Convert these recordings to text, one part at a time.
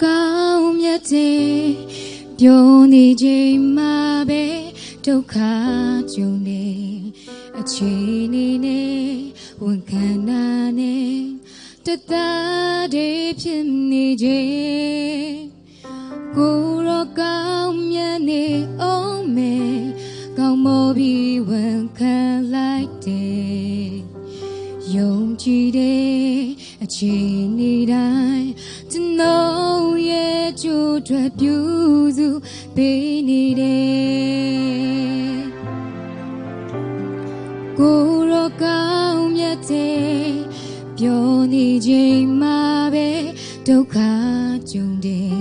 ကောင်းမြတ်တဲ့ပြောနေချိန်မှာပဲဒုက္ခကြုံနေအခြေအနေနဲ့ဝန်ခံတာနဲ့တသားတည်းဖြစ်နေချိန်ကိုရောကောင်းမြတ်နေအောင်မယ်ကောင်းမောပြီးဝန်ခံလိုက်တယ်ယုံကြည်တဲ့အခြေအနေတိုင်းကျွန်တော်ရဲ့ကြိုးထွက်ပြုစုပေးနေတယ်ကိုရောကောင်းမြတ်တဲ့ပြောနေချိန်မှာပဲဒုက္ခကြုံတယ်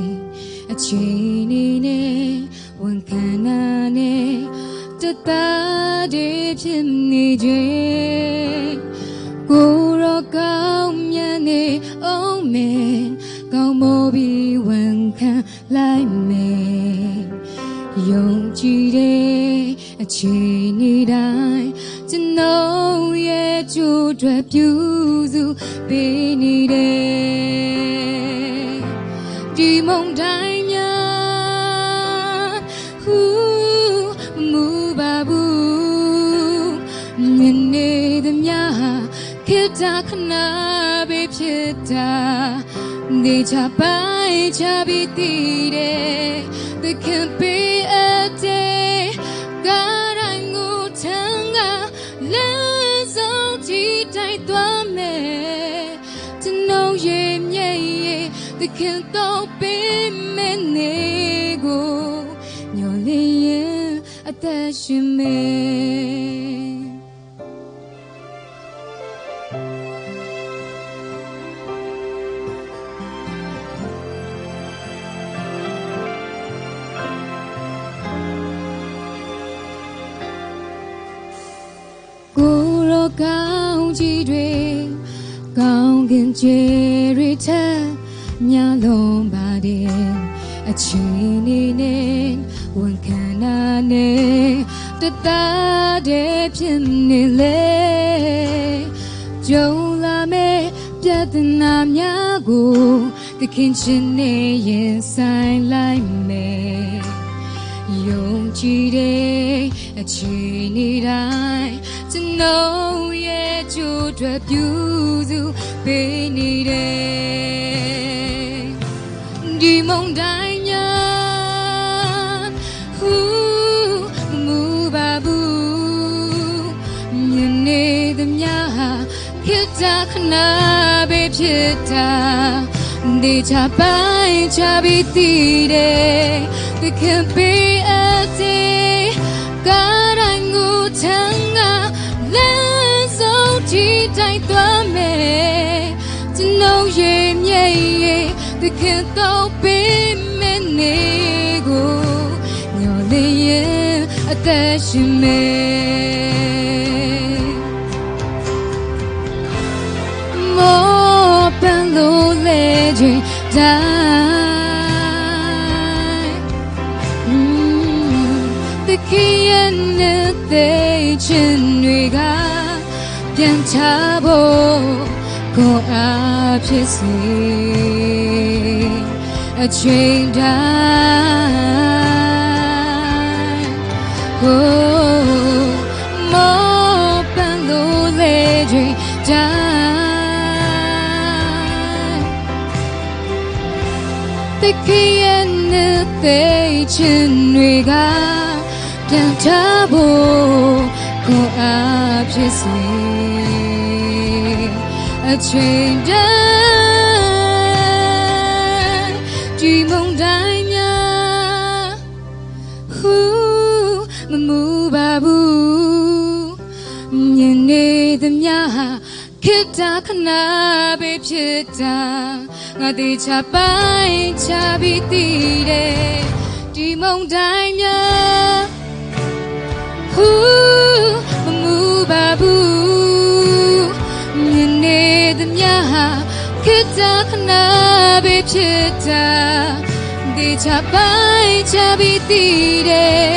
အခြေအနေနဲ့ဝန်ခံတာနဲ့တသားတည်းဖြစ်နေချိန်ကိုရောကောင်းမြတ်နေအောင်မယ်ကောင်းမောပြီးဝန်ခံလိုက်မယ်ယုံကြည်တဲ့အခြေအနေတိုင်းကျွန်တော်ရဲ့ကြိုးထွက်ပြုစုပေးနေတယ်ဒီမုန်တိုင်းများဟူမူပါဘူးမြင်နေသမျှခေတ္တခဏပဲဖြစ်တာနေချပိုင်ချပြီးတည်တယ် There can be a day ကားတိုင်းကိုထမ်းကလမ်းဆုံးကြည့်တိုက်သွားမယ်ကျွန်တော်ရဲ့မျက်ရည် There can don't be many ကိုညှော်လင်းရင်အသက်ရှင်မယ်ကိုရောကောင်းကြီးတွေကောင်းကင်ကျေရီထညလုံးပါတယ်အချင်းနေနဲ့ဝန်ခံတာနဲ့တသားတည်းဖြစ်နေလေကြုံလာမဲ့ပြဿနာများကိုသခင်ချင်းနဲ့ရင်ဆိုင်လိုက်မယ်ယုံကြည်တဲ့အချိန်နေ့တိုင်းကျွန်တော်ရဲ့ကြိုးထွက်ပြုစုပေးနေတယ်ဒီမုန်တိုင်းများဟူမူပါဘူးမြင်နေသမျှခေတ္တခဏပဲဖြစ်တာဒီချပိုင်ချပြီးတည်တယ် There can be a day ကားတိုင်းကိုထမ်းကလမ်းဆုံးကြည့်တိုက်သွားမယ်ကျွန်တော်ရဲ့မျက်ရည် There can don't be many ကိုညှော်လင်းရင်အသက်ရှင်မယ်မောပန်းလို့လေချိန်တိုင်းသခင်ရဲ့တဲ့ချင်တွေကပြန်ချဖို့ကိုအားဖြစ်စေအချိန်တိုင်းကိုမောပန်းလို့လေချိန်တိုင်းသခင်ရဲ့တဲ့ချင်တွေကပြန်ချဖို့ကိုအားဖြစ်စေအချိန်တိုင်းဒီမုန်တိုင်းများဟူမမူပါဘူးမြင်နေသမျှခေတ္တခဏပဲဖြစ်တာငါတေချပိုင်ချပြီးတည်တယ်ဒီမုန်တိုင်းများဟူမမူပါဘူးမြင်နေသမျှခေတ္တခဏပဲဖြစ်တာဒီချပိုင်ချပြီးတည်တယ်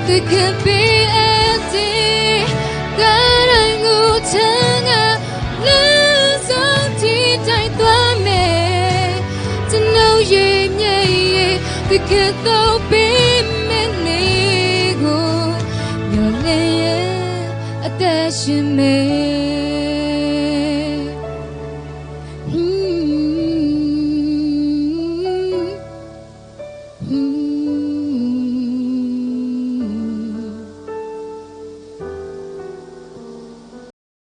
There can be a day ကားတိုင်းကိုထမ်းကလမ်းဆုံးကြည့်တိုက်သွားမယ်ကျွန်တော်ရဲ့ တကယ်တော့ပေးမယ်နေကိုမျောလင်းရဲ့အသက်ရှင်မယ်